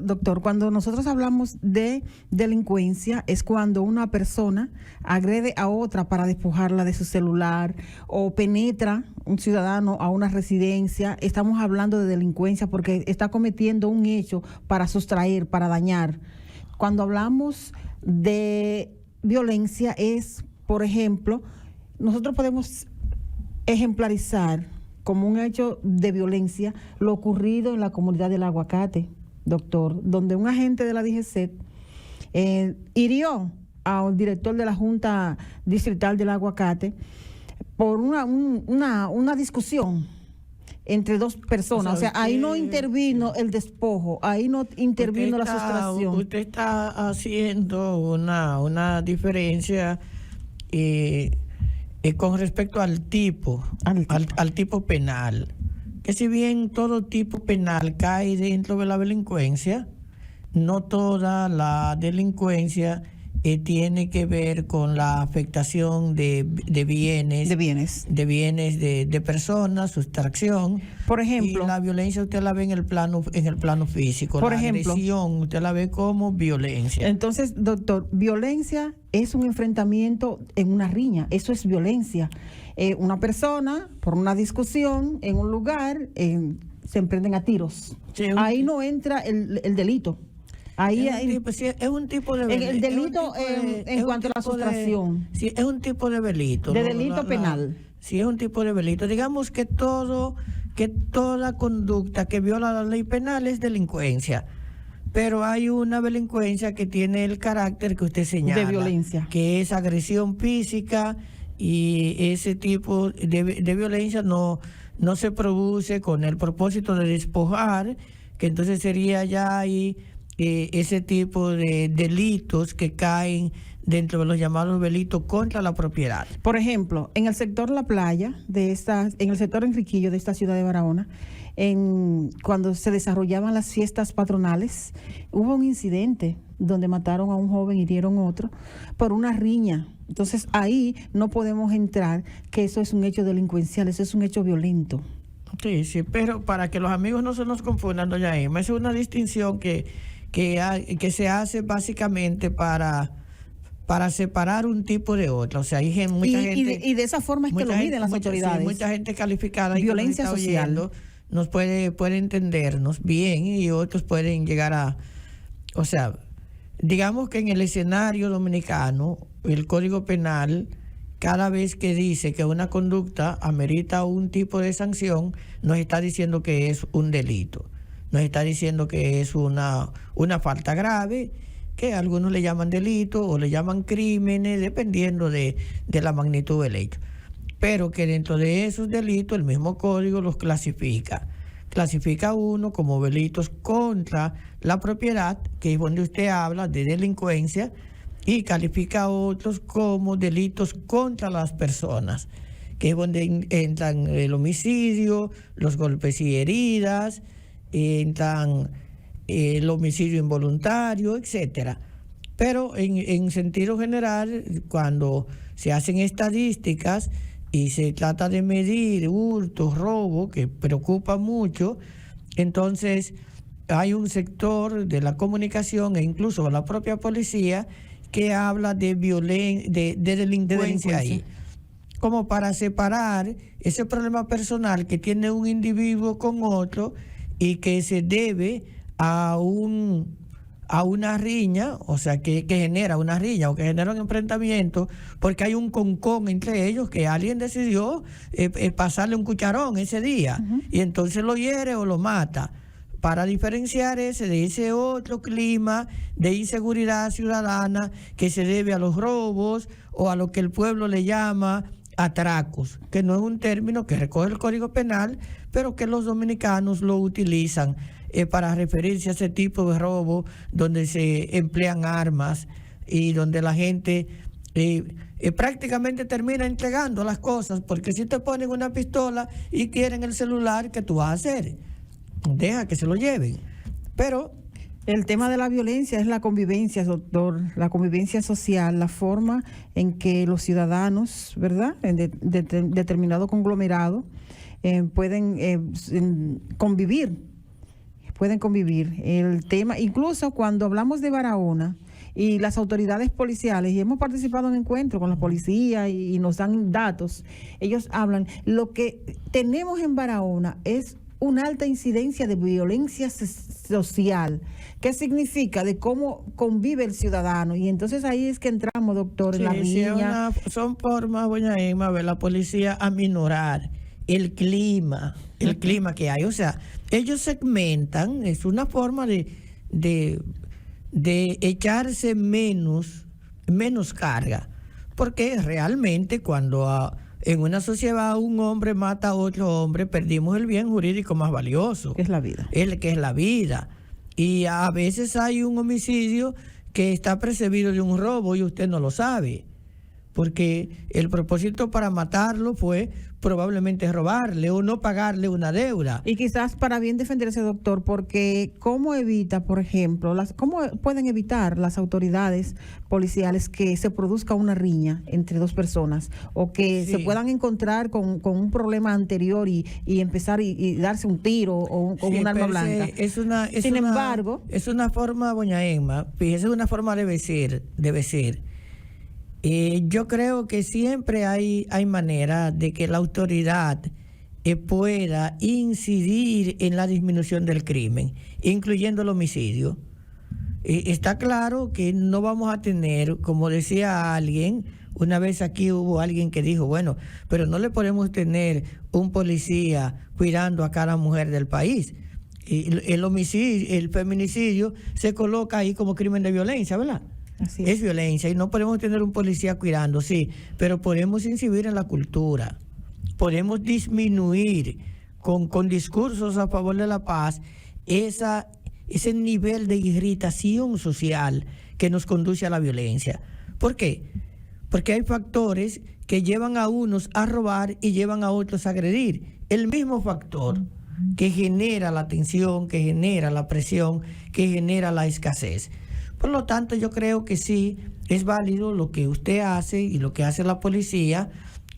doctor, cuando nosotros hablamos de delincuencia es cuando una persona agrede a otra para despojarla de su celular o penetra un ciudadano a una residencia. Estamos hablando de delincuencia porque está cometiendo un hecho para sustraer, para dañar. Cuando hablamos de violencia es, por ejemplo, nosotros podemos ejemplarizar como un hecho de violencia lo ocurrido en la comunidad del Aguacate, doctor, donde un agente de la DGCET hirió al director de la Junta Distrital del Aguacate por una discusión entre dos personas. O sea, ahí no intervino el despojo, ahí no intervino la sustracción. Usted está haciendo una diferencia con respecto al tipo penal, que si bien todo tipo penal cae dentro de la delincuencia, no toda la delincuencia tiene que ver con la afectación de bienes, de personas, sustracción. Por ejemplo, y la violencia usted la ve en el plano físico. Por la ejemplo, agresión usted la ve como violencia. Entonces, doctor, violencia es un enfrentamiento en una riña, eso es violencia. Una persona, por una discusión en un lugar, se emprenden a tiros. Sí, ahí no entra el delito. Ahí es un tipo de delito. El delito en cuanto a la sustracción. Sí, es un tipo de delito. De delito penal. Sí, es un tipo de delito. Digamos que toda conducta que viola la ley penal es delincuencia. Pero hay una delincuencia que tiene el carácter que usted señala. De violencia. Que es agresión física, y ese tipo de violencia no se produce con el propósito de despojar, que entonces sería ya ahí ese tipo de delitos que caen dentro de los llamados delitos contra la propiedad. Por ejemplo, en el sector La Playa, en el sector Enriquillo de esta ciudad de Barahona, cuando se desarrollaban las fiestas patronales, hubo un incidente donde mataron a un joven y hirieron otro por una riña. Entonces ahí no podemos entrar que eso es un hecho delincuencial, eso es un hecho violento. Sí, pero para que los amigos no se nos confundan, doña Emma, es una distinción que se hace básicamente para separar un tipo de otro. O sea, hay mucha gente... Y de esa forma es que lo miden las autoridades. Sí, mucha gente calificada violencia social oyendo, nos puede entendernos bien, y otros pueden llegar o sea, digamos que en el escenario dominicano, el Código Penal, cada vez que dice que una conducta amerita un tipo de sanción, nos está diciendo que es un delito. Nos está diciendo que es una falta grave, que algunos le llaman delito o le llaman crímenes, dependiendo de la magnitud del hecho. Pero que dentro de esos delitos el mismo código los clasifica. Clasifica uno como delitos contra la propiedad, que es donde usted habla de delincuencia, y califica otros como delitos contra las personas, que es donde entran el homicidio, los golpes y heridas, entran el homicidio involuntario, etcétera. Pero en sentido general, cuando se hacen estadísticas y se trata de medir hurtos, robo, que preocupa mucho, entonces hay un sector de la comunicación e incluso de la propia policía que habla de delincuencia ahí, como para separar ese problema personal que tiene un individuo con otro y que se debe a una riña, o sea, que genera una riña o que genera un enfrentamiento, porque hay un concón entre ellos, que alguien decidió pasarle un cucharón ese día, y entonces lo hiere o lo mata, para diferenciar de ese otro clima de inseguridad ciudadana que se debe a los robos o a lo que el pueblo le llama atracos, que no es un término que recoge el Código Penal, pero que los dominicanos lo utilizan para referirse a ese tipo de robo donde se emplean armas y donde la gente prácticamente termina entregando las cosas, porque si te ponen una pistola y quieren el celular, ¿qué tú vas a hacer? Deja que se lo lleven. Pero el tema de la violencia es la convivencia, doctor, la convivencia social, la forma en que los ciudadanos, ¿verdad?, en determinado conglomerado pueden convivir pueden convivir. El tema, incluso cuando hablamos de Barahona y las autoridades policiales, y hemos participado en encuentros con la policía y nos dan datos, ellos hablan, lo que tenemos en Barahona es una alta incidencia de violencia social. ¿Qué significa? De cómo convive el ciudadano. Y entonces ahí es que entramos, doctor, en la riña. Son formas, doña Emma, de la policía aminorar el clima que hay. O sea, ellos segmentan, es una forma de echarse menos carga. Porque realmente cuando en una sociedad un hombre mata a otro hombre, perdimos el bien jurídico más valioso. Que es la vida. Que es la vida. Y a veces hay un homicidio que está precedido de un robo y usted no lo sabe. Porque el propósito para matarlo fue probablemente robarle o no pagarle una deuda. Y quizás para bien defenderse, doctor, porque ¿cómo evita, por ejemplo, cómo pueden evitar las autoridades policiales que se produzca una riña entre dos personas o que se puedan encontrar con un problema anterior y empezar y darse un tiro o con un arma blanca? Sin embargo, es una forma, doña Emma, fíjese, es una forma debe ser. Yo creo que siempre hay manera de que la autoridad pueda incidir en la disminución del crimen, incluyendo el homicidio. Está claro que no vamos a tener, como decía alguien, una vez aquí hubo alguien que dijo, bueno, pero no le podemos tener un policía cuidando a cada mujer del país. El homicidio, el feminicidio se coloca ahí como crimen de violencia, ¿verdad? Así es violencia y no podemos tener un policía cuidando, sí, pero podemos incidir en la cultura, podemos disminuir con discursos a favor de la paz ese nivel de irritación social que nos conduce a la violencia. ¿Por qué? Porque hay factores que llevan a unos a robar y llevan a otros a agredir. El mismo factor que genera la tensión, que genera la presión, que genera la escasez. Por lo tanto, yo creo que sí es válido lo que usted hace y lo que hace la policía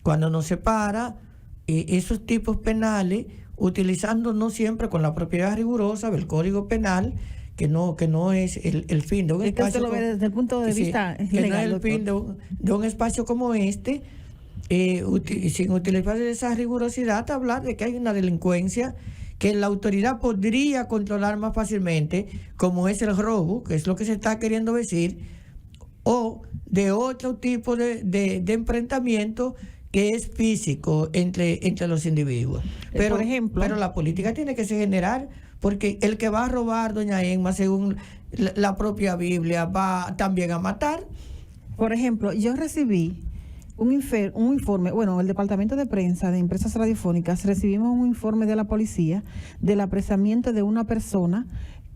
cuando nos separa esos tipos penales, utilizando no siempre con la propiedad rigurosa del Código Penal, que no es el fin de un espacio. Lo ve desde el punto de vista que legal, no es el fin de un espacio como este, sin utilizar esa rigurosidad, hablar de que hay una delincuencia que la autoridad podría controlar más fácilmente, como es el robo, que es lo que se está queriendo decir, o de otro tipo de enfrentamiento que es físico entre los individuos. Pero, por ejemplo, pero la política tiene que ser general, porque el que va a robar, doña Emma, según la propia Biblia, va también a matar. Por ejemplo, yo recibí un informe, bueno, el Departamento de Prensa de Empresas Radiofónicas, recibimos un informe de la policía del apresamiento de una persona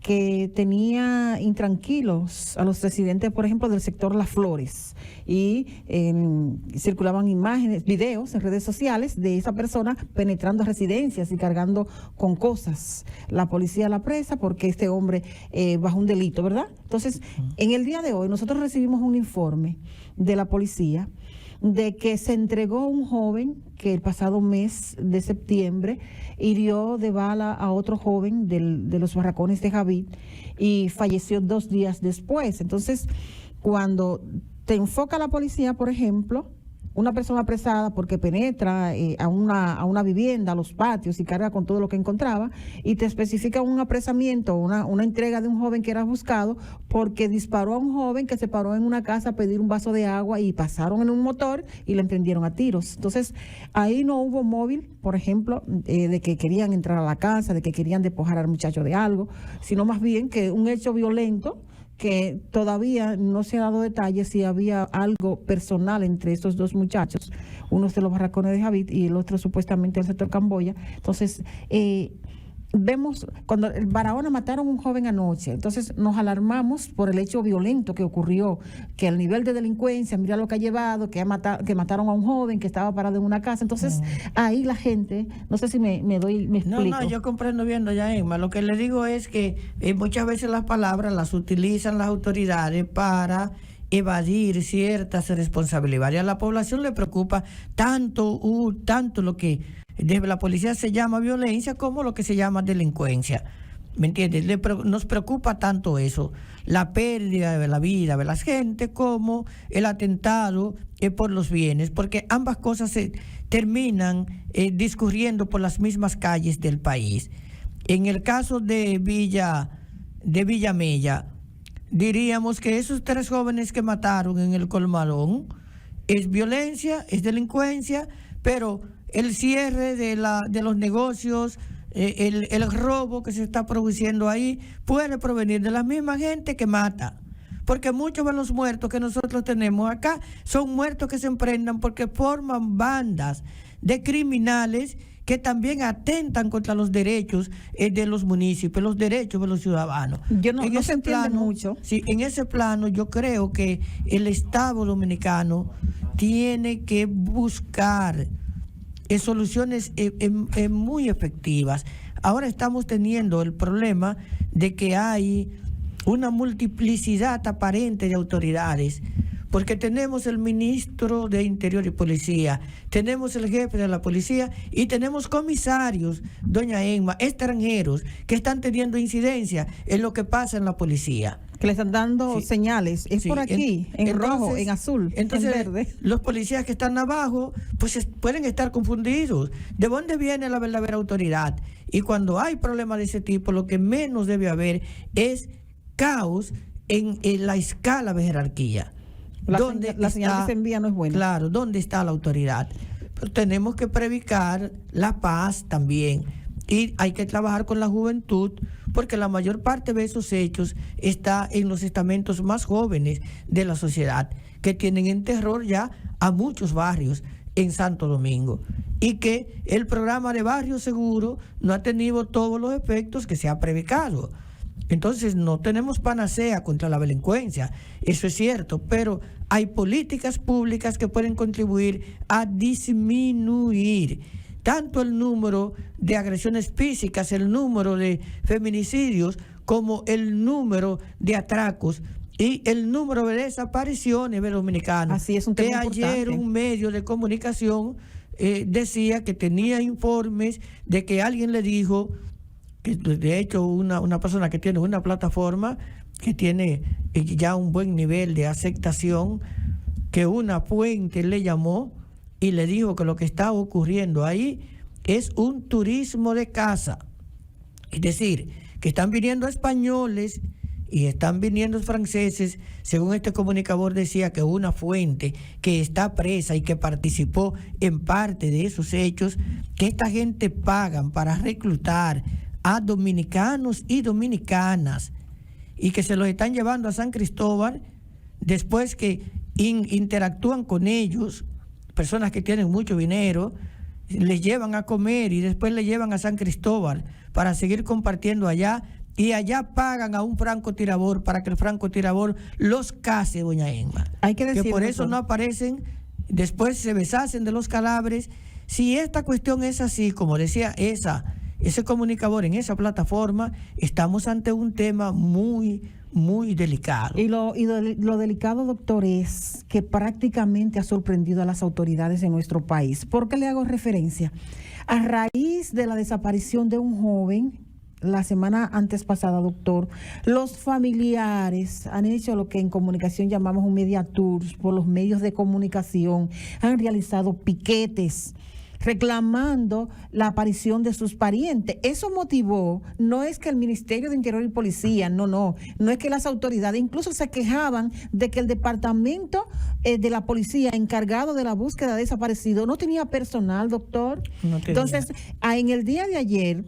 que tenía intranquilos a los residentes, por ejemplo, del sector Las Flores, y circulaban imágenes, videos en redes sociales de esa persona penetrando residencias y cargando con cosas. La policía la apresa porque este hombre bajo un delito, ¿verdad? Entonces, en el día de hoy nosotros recibimos un informe de la policía de que se entregó un joven que el pasado mes de septiembre hirió de bala a otro joven de los barracones de Javid y falleció 2 días después. Entonces, cuando te enfoca la policía, por ejemplo, una persona apresada porque penetra a una vivienda, a los patios y carga con todo lo que encontraba, y te especifica un apresamiento, una entrega de un joven que era buscado porque disparó a un joven que se paró en una casa a pedir un vaso de agua y pasaron en un motor y le emprendieron a tiros. Entonces, ahí no hubo móvil, por ejemplo, de que querían entrar a la casa, de que querían despojar al muchacho de algo, sino más bien que un hecho violento que todavía no se ha dado detalles si había algo personal entre estos dos muchachos, uno es de los barracones de Javid y el otro supuestamente del sector Camboya. Entonces, vemos, cuando en Barahona mataron a un joven anoche, entonces nos alarmamos por el hecho violento que ocurrió, que el nivel de delincuencia, mira lo que ha llevado, que mataron a un joven que estaba parado en una casa. Entonces, ahí la gente, no sé si me explico. No, yo comprendo bien, doña Emma. Lo que le digo es que muchas veces las palabras las utilizan las autoridades para evadir ciertas responsabilidades. A la población le preocupa tanto lo que desde la policía se llama violencia como lo que se llama delincuencia. ¿Me entiendes? Nos preocupa tanto eso, la pérdida de la vida de la gente como el atentado por los bienes, porque ambas cosas se terminan discurriendo por las mismas calles del país. En el caso de Villamella, diríamos que esos 3 jóvenes que mataron en el Colmadón es violencia, es delincuencia, pero el cierre de los negocios, el robo que se está produciendo ahí puede provenir de la misma gente que mata, porque muchos de los muertos que nosotros tenemos acá son muertos que se emprendan porque forman bandas de criminales que también atentan contra los derechos de los municipios, los derechos de los ciudadanos. No se entiende mucho. Sí, en ese plano yo creo que el Estado dominicano tiene que buscar soluciones muy efectivas. Ahora estamos teniendo el problema de que hay una multiplicidad aparente de autoridades, porque tenemos el ministro de Interior y Policía, tenemos el jefe de la policía y tenemos comisarios, doña Emma, extranjeros que están teniendo incidencia en lo que pasa en la policía. Que le están dando señales, es por aquí, en rojo, en azul, entonces, en verde. Los policías que están abajo, pues pueden estar confundidos. ¿De dónde viene la verdadera autoridad? Y cuando hay problemas de ese tipo, lo que menos debe haber es caos en la escala de jerarquía. La señal que se envía no es buena. Claro, ¿dónde está la autoridad? Pero tenemos que predicar la paz también. Y hay que trabajar con la juventud, porque la mayor parte de esos hechos está en los estamentos más jóvenes de la sociedad, que tienen en terror ya a muchos barrios en Santo Domingo, y que el programa de Barrio Seguro no ha tenido todos los efectos que se ha predicado. Entonces no tenemos panacea contra la delincuencia, eso es cierto, pero hay políticas públicas que pueden contribuir a disminuir tanto el número de agresiones físicas, el número de feminicidios, como el número de atracos y el número de desapariciones de dominicanos. Así es, un tema que ayer importante. un medio de comunicación decía que tenía informes de que alguien le dijo, que de hecho una persona que tiene una plataforma que tiene ya un buen nivel de aceptación, que una fuente le llamó y le dijo que lo que está ocurriendo ahí es un turismo de casa. Es decir, que están viniendo españoles y están viniendo franceses. Según este comunicador decía que una fuente que está presa y que participó en parte de esos hechos, que esta gente pagan para reclutar a dominicanos y dominicanas y que se los están llevando a San Cristóbal después que interactúan con ellos, personas que tienen mucho dinero, les llevan a comer y después les llevan a San Cristóbal para seguir compartiendo allá, y allá pagan a un francotirador para que el francotirador los case, doña Emma. Hay que decir, por eso no aparecen, después se deshacen de los cadáveres. Si esta cuestión es así, como decía ese comunicador en esa plataforma, estamos ante un tema muy, muy delicado. Y lo delicado, doctor, es que prácticamente ha sorprendido a las autoridades en nuestro país. ¿Por qué le hago referencia? A raíz de la desaparición de un joven, la semana antes pasada, doctor, los familiares han hecho lo que en comunicación llamamos un media tour por los medios de comunicación, han realizado piquetes reclamando la aparición de sus parientes. Eso motivó, no es que el Ministerio de Interior y Policía, no es que las autoridades, incluso se quejaban de que el departamento de la policía encargado de la búsqueda de desaparecidos no tenía personal, doctor. No tenía. Entonces, en el día de ayer,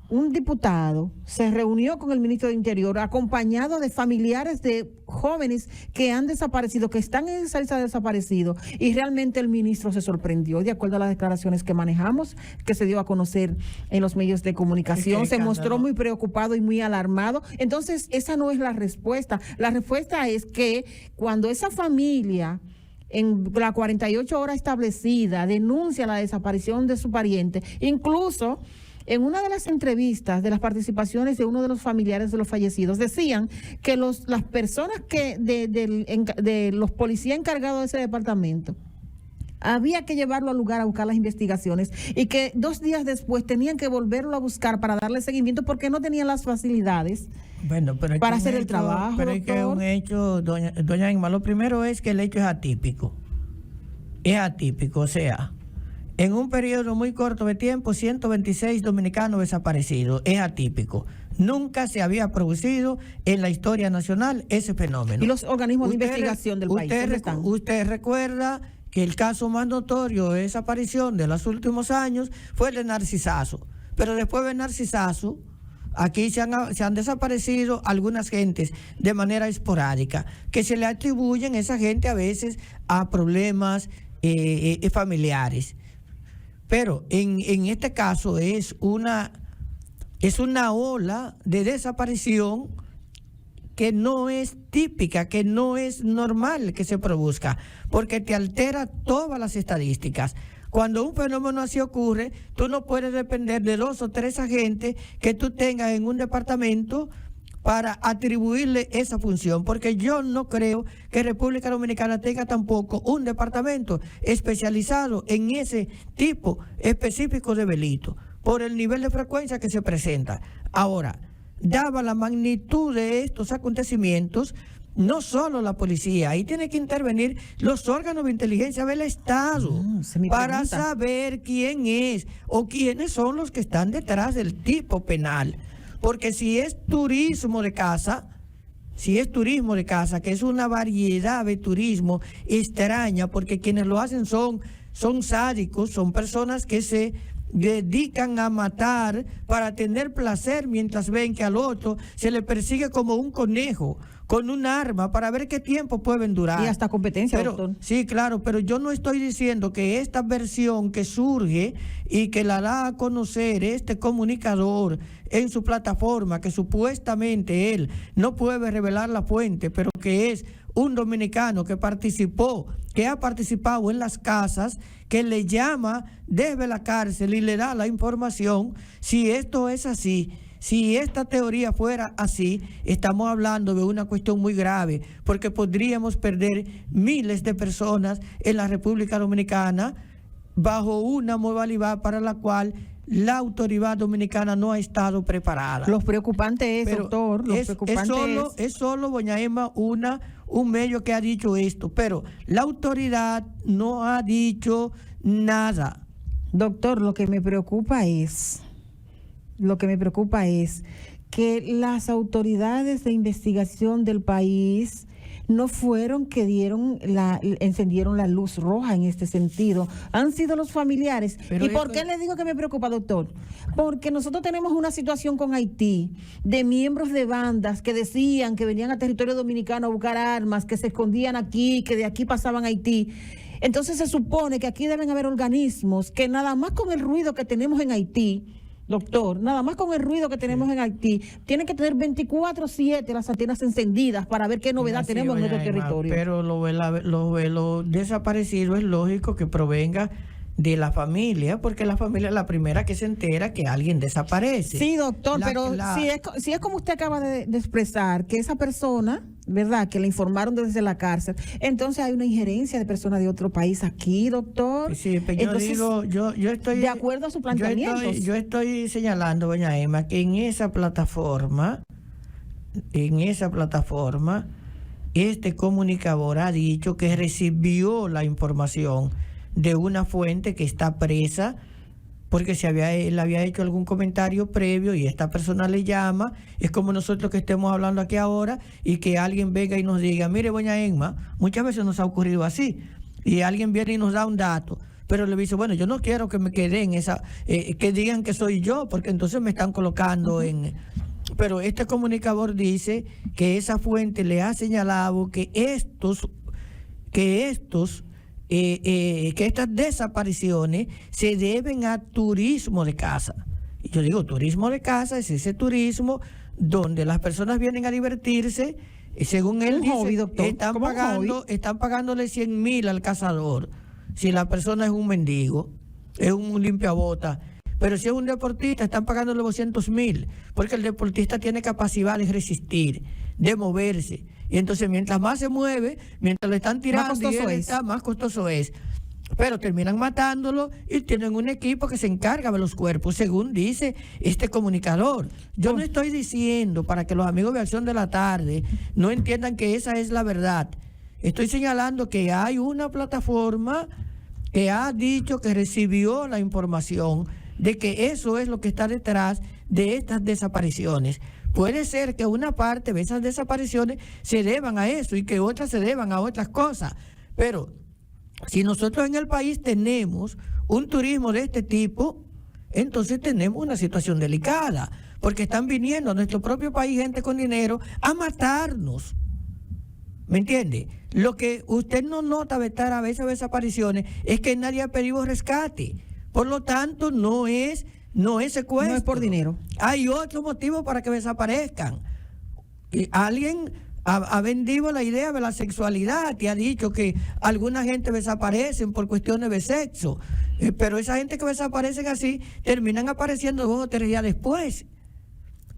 un diputado se reunió con el ministro de Interior acompañado de familiares de jóvenes que han desaparecido, que están en esa lista de desaparecidos, y realmente el ministro se sorprendió, de acuerdo a las declaraciones que manejamos, que se dio a conocer en los medios de comunicación. Se mostró muy preocupado y muy alarmado. Entonces, esa no es la respuesta. La respuesta es que cuando esa familia, en la 48 horas establecida, denuncia la desaparición de su pariente, incluso en una de las entrevistas de las participaciones de uno de los familiares de los fallecidos, decían que las personas que de los policías encargados de ese departamento había que llevarlo al lugar a buscar las investigaciones y que 2 días después tenían que volverlo a buscar para darle seguimiento porque no tenían las facilidades Bueno, pero para hacer el trabajo. Pero es que es un hecho, doña Inma, lo primero es que el hecho es atípico. Es atípico, o sea, en un periodo muy corto de tiempo, 126 dominicanos desaparecidos. Es atípico. Nunca se había producido en la historia nacional ese fenómeno. Y los organismos de investigación del país, ¿dónde están? Usted recuerda que el caso más notorio de desaparición de los últimos años fue el de Narcisazo. Pero después de Narcisazo, aquí se han desaparecido algunas gentes de manera esporádica, que se le atribuyen a esa gente a veces a problemas familiares. Pero en este caso es una ola de desaparición que no es típica, que no es normal que se produzca, porque te altera todas las estadísticas. Cuando un fenómeno así ocurre, tú no puedes depender de 2 o 3 agentes que tú tengas en un departamento para atribuirle esa función, porque yo no creo que República Dominicana tenga tampoco un departamento especializado en ese tipo específico de delito, por el nivel de frecuencia que se presenta. Ahora, dada la magnitud de estos acontecimientos, no solo la policía, ahí tiene que intervenir los órganos de inteligencia del Estado para saber quién es o quiénes son los que están detrás del tipo penal. Porque si es turismo de casa, que es una variedad de turismo extraña, porque quienes lo hacen son sádicos, son personas que se dedican a matar para tener placer mientras ven que al otro se le persigue como un conejo con un arma para ver qué tiempo pueden durar. Y hasta competencia, doctor. Sí, claro, pero yo no estoy diciendo que esta versión que surge y que la da a conocer este comunicador en su plataforma, que supuestamente él no puede revelar la fuente, pero que es un dominicano que ha participado en las casas, que le llama desde la cárcel y le da la información. Si esto es así, si esta teoría fuera así, estamos hablando de una cuestión muy grave, porque podríamos perder miles de personas en la República Dominicana bajo una modalidad para la cual la autoridad dominicana no ha estado preparada. Lo preocupante es, doctor, es solo, doña Emma, un medio que ha dicho esto, pero la autoridad no ha dicho nada. Doctor, lo que me preocupa es que las autoridades de investigación del país no fueron que encendieron la luz roja en este sentido. Han sido los familiares. ¿Y por qué le digo que me preocupa, doctor? Porque nosotros tenemos una situación con Haití de miembros de bandas que decían que venían a territorio dominicano a buscar armas, que se escondían aquí, que de aquí pasaban a Haití. Entonces se supone que aquí deben haber organismos que nada más con el ruido que tenemos en Haití, doctor, nada más con el ruido que tenemos en Haití, tienen que tener 24/7 las antenas encendidas para ver qué novedad tenemos en nuestro territorio. Pero lo desaparecido es lógico que provenga de la familia, porque la familia es la primera que se entera que alguien desaparece. Sí, doctor, pero si es como usted acaba de expresar, que esa persona, ¿verdad?, que le informaron desde la cárcel, entonces hay una injerencia de personas de otro país aquí, doctor. Sí, pero entonces, yo estoy de acuerdo a su planteamiento. Yo estoy señalando, doña Emma, que en esa plataforma, este comunicador ha dicho que recibió la información de una fuente que está presa, porque él había hecho algún comentario previo y esta persona le llama. Es como nosotros que estemos hablando aquí ahora y que alguien venga y nos diga, mire, doña Emma, muchas veces nos ha ocurrido así, y alguien viene y nos da un dato, pero le dice, bueno, yo no quiero que me quede en esa, que digan que soy yo, porque entonces me están colocando en... Pero este comunicador dice que esa fuente le ha señalado que estas desapariciones se deben a turismo de casa. Y yo digo, turismo de casa es ese turismo donde las personas vienen a divertirse, según él dice, hobby, doctor. están pagándole 100,000 al cazador. Si la persona es un mendigo, es un limpiabota. Pero si es un deportista, están pagándole 200,000, porque el deportista tiene capacidad de resistir, de moverse. Y entonces mientras más se mueve, mientras le están tirando, más costoso es. pero terminan matándolo y tienen un equipo que se encarga de los cuerpos, según dice este comunicador. Yo no estoy diciendo, para que los amigos de Acción de la Tarde no entiendan que esa es la verdad. Estoy señalando que hay una plataforma que ha dicho que recibió la información de que eso es lo que está detrás de estas desapariciones. Puede ser que una parte de esas desapariciones se deban a eso y que otras se deban a otras cosas, pero si nosotros en el país tenemos un turismo de este tipo, entonces tenemos una situación delicada, porque están viniendo a nuestro propio país gente con dinero a matarnos. ¿Me entiende? Lo que usted no nota de estar a veces desapariciones es que nadie ha pedido rescate. Por lo tanto, no es secuestro. No es por dinero. Hay otro motivo para que desaparezcan. Y alguien ha vendido la idea de la sexualidad y ha dicho que alguna gente desaparecen por cuestiones de sexo, pero esa gente que desaparecen así terminan apareciendo 2 o 3 días después.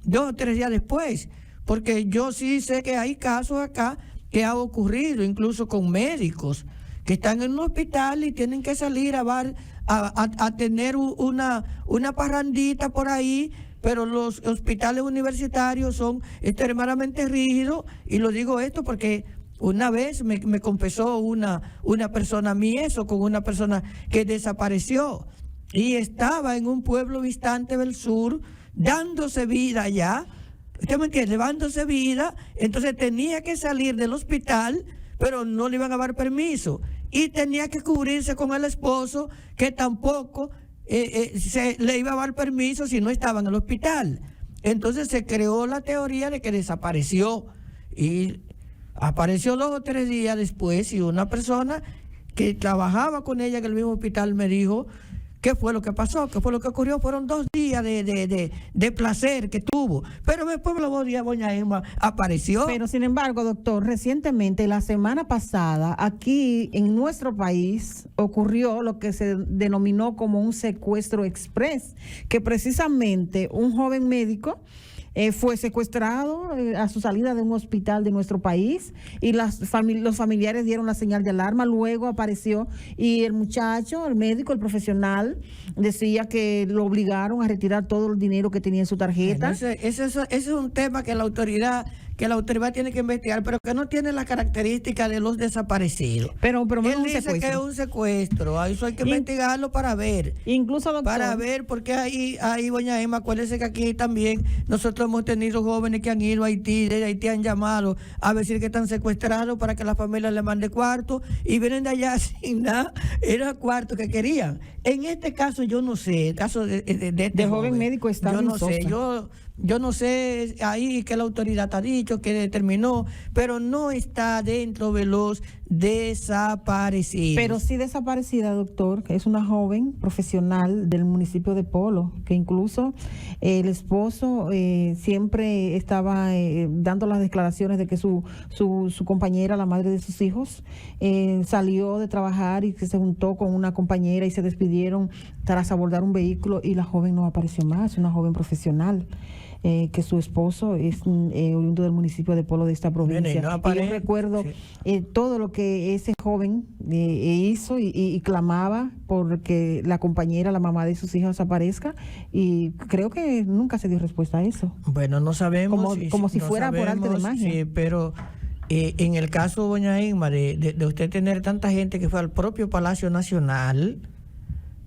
2 o 3 días después, porque yo sí sé que hay casos acá que ha ocurrido, incluso con médicos que están en un hospital y tienen que salir a tener una parrandita por ahí, pero los hospitales universitarios son extremadamente rígidos, y lo digo esto porque una vez me confesó una persona a mí eso, con una persona que desapareció y estaba en un pueblo distante del sur, dándose vida allá, ¿usted me entiende? Dándose vida, entonces tenía que salir del hospital, pero no le iban a dar permiso, y tenía que cubrirse con el esposo, que tampoco se le iba a dar permiso si no estaba en el hospital. Entonces se creó la teoría de que desapareció, y apareció 2 o 3 días después, y una persona que trabajaba con ella en el mismo hospital me dijo qué fue lo que pasó, qué fue lo que ocurrió. Fueron 2 días de placer que tuvo, pero después de los 2 días doña Emma apareció. Pero sin embargo, doctor, recientemente, la semana pasada, aquí en nuestro país ocurrió lo que se denominó como un secuestro express, que precisamente un joven médico fue secuestrado a su salida de un hospital de nuestro país, y los familiares dieron la señal de alarma. Luego apareció y el muchacho, el médico, el profesional, decía que lo obligaron a retirar todo el dinero que tenía en su tarjeta. Bueno, ese es un tema que la autoridad tiene que investigar, pero que no tiene la característica de los desaparecidos. Pero él dice que es un secuestro, eso hay que investigarlo para ver. Incluso, doctor, para ver, porque ahí doña Emma, acuérdese que aquí también nosotros hemos tenido jóvenes que han ido a Haití, de Haití han llamado a decir que están secuestrados para que la familia le mande cuarto, y vienen de allá sin nada, era cuarto que querían. En este caso yo no sé, el caso de este joven médico está yo no sé, yo no sé ahí que la autoridad ha dicho, que determinó, pero no está dentro de los desaparecidos. Pero sí desaparecida, doctor, que es una joven profesional del municipio de Polo, que incluso el esposo siempre estaba dando las declaraciones de que su compañera, la madre de sus hijos, salió de trabajar y que se juntó con una compañera y se despidieron tras abordar un vehículo, y la joven no apareció más, una joven profesional. Que su esposo es oriundo del municipio de Polo, de esta provincia. Y yo recuerdo todo lo que ese joven hizo y clamaba porque la compañera, la mamá de sus hijos, aparezca, y creo que nunca se dio respuesta a eso. Bueno, no sabemos. Como si fuera por arte de magia. Sí, pero en el caso, doña Emma, de usted tener tanta gente que fue al propio Palacio Nacional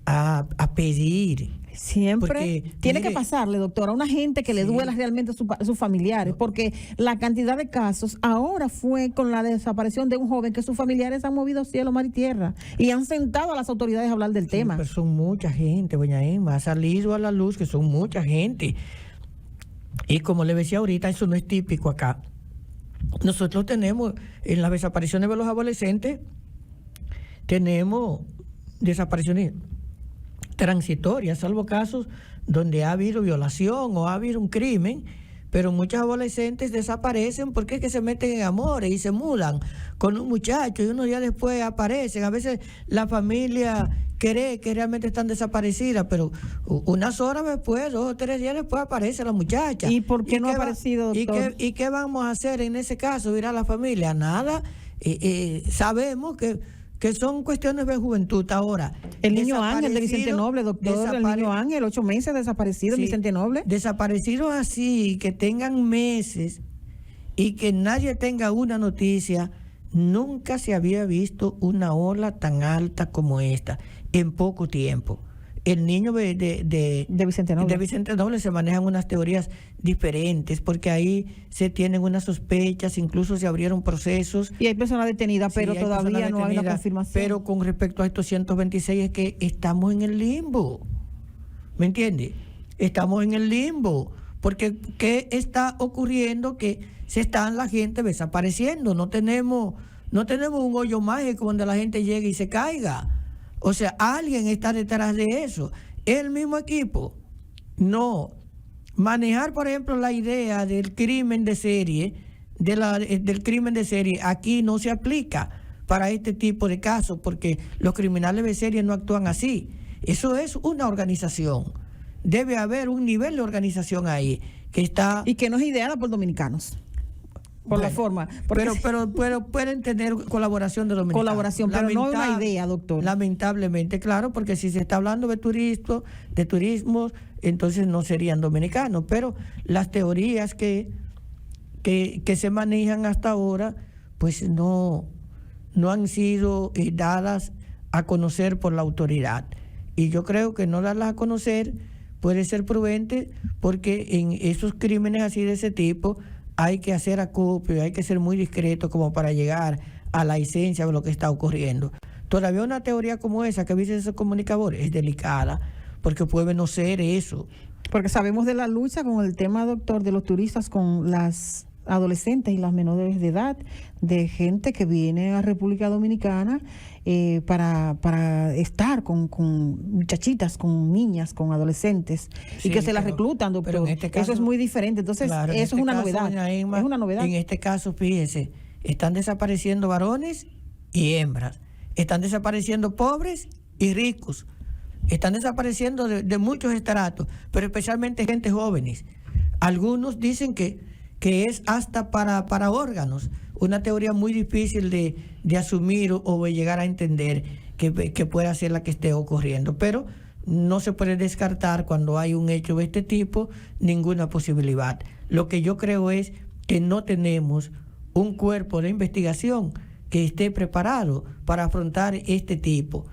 a pedir. Siempre tiene que pasarle, doctora, a una gente que le duela realmente a sus familiares, porque la cantidad de casos ahora fue con la desaparición de un joven que sus familiares han movido cielo, mar y tierra y han sentado a las autoridades a hablar del tema. Pero son mucha gente, doña Emma, ha salido a la luz que son mucha gente. Y como le decía ahorita, eso no es típico acá. Nosotros tenemos, en las desapariciones de los adolescentes, tenemos desapariciones transitorias, salvo casos donde ha habido violación o ha habido un crimen, pero muchos adolescentes desaparecen porque es que se meten en amores y se mudan con un muchacho y unos días después aparecen. A veces la familia cree que realmente están desaparecidas, pero unas horas después, 2 o 3 días después, aparece la muchacha. ¿Y por qué no ha aparecido, doctor? ¿Y qué vamos a hacer en ese caso? Dirá la familia, nada. Sabemos que que son cuestiones de juventud. Ahora, el niño Ángel de Vicente Noble, doctor, el niño Ángel, 8 meses desaparecido en Vicente Noble. Desaparecidos así, que tengan meses y que nadie tenga una noticia. Nunca se había visto una ola tan alta como esta en poco tiempo. El niño de Vicente Noble. De Vicente Noble se manejan unas teorías diferentes, porque ahí se tienen unas sospechas, incluso se abrieron procesos. Y hay personas detenidas, pero todavía no hay una confirmación. Pero con respecto a estos 126 es que estamos en el limbo. ¿Me entiende? Estamos en el limbo. Porque ¿qué está ocurriendo? Que se están la gente desapareciendo. No tenemos un hoyo mágico donde la gente llegue y se caiga. O sea, alguien está detrás de eso. El mismo equipo. No. Manejar, por ejemplo, la idea del crimen de serie, del crimen de serie, aquí no se aplica para este tipo de casos, porque los criminales de serie no actúan así. Eso es una organización. Debe haber un nivel de organización ahí que está... Y que no es ideada por dominicanos. Por la forma. Pero pueden tener colaboración de dominicanos. Colaboración, pero no es una idea, doctor. Lamentablemente, claro, porque si se está hablando de turismo, entonces no serían dominicanos. Pero las teorías que se manejan hasta ahora, pues no han sido dadas a conocer por la autoridad. Y yo creo que no darlas a conocer puede ser prudente, porque en esos crímenes así de ese tipo hay que hacer acopio, hay que ser muy discreto como para llegar a la esencia de lo que está ocurriendo. Todavía una teoría como esa que dice ese comunicador es delicada, porque puede no ser eso. Porque sabemos de la lucha con el tema, doctor, de los turistas con las adolescentes y las menores de edad, de gente que viene a República Dominicana para estar con muchachitas, con niñas, con adolescentes, y que se las reclutan, doctor. En este caso, eso es muy diferente. Entonces, claro, eso es una novedad. Emma, es una novedad. En este caso, fíjese, están desapareciendo varones y hembras. Están desapareciendo pobres y ricos. Están desapareciendo de muchos estratos, pero especialmente gente jóvenes. Algunos dicen que es hasta para órganos, una teoría muy difícil de asumir o de llegar a entender que pueda ser la que esté ocurriendo, pero no se puede descartar cuando hay un hecho de este tipo ninguna posibilidad. Lo que yo creo es que no tenemos un cuerpo de investigación que esté preparado para afrontar este tipo,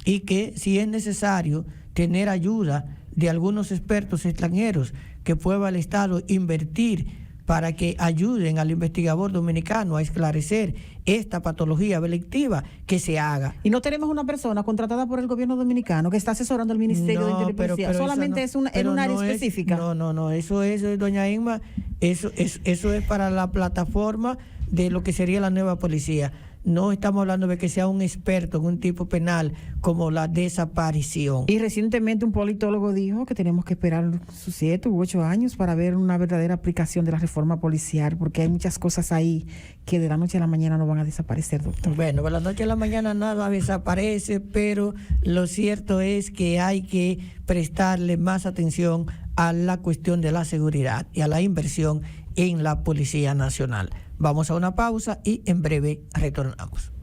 y que si es necesario tener ayuda de algunos expertos extranjeros que pueda el Estado invertir para que ayuden al investigador dominicano a esclarecer esta patología delictiva, que se haga. Y no tenemos una persona contratada por el gobierno dominicano que está asesorando al Ministerio de Interior y Policía. Solamente es en un área específica. No, eso es, doña Inma, eso es para la plataforma de lo que sería la nueva policía. No estamos hablando de que sea un experto en un tipo penal como la desaparición. Y recientemente un politólogo dijo que tenemos que esperar sus 7 u 8 años para ver una verdadera aplicación de la reforma policial, porque hay muchas cosas ahí que de la noche a la mañana no van a desaparecer, doctor. Bueno, de la noche a la mañana nada desaparece, pero lo cierto es que hay que prestarle más atención a la cuestión de la seguridad y a la inversión en la Policía Nacional. Vamos a una pausa y en breve retornamos.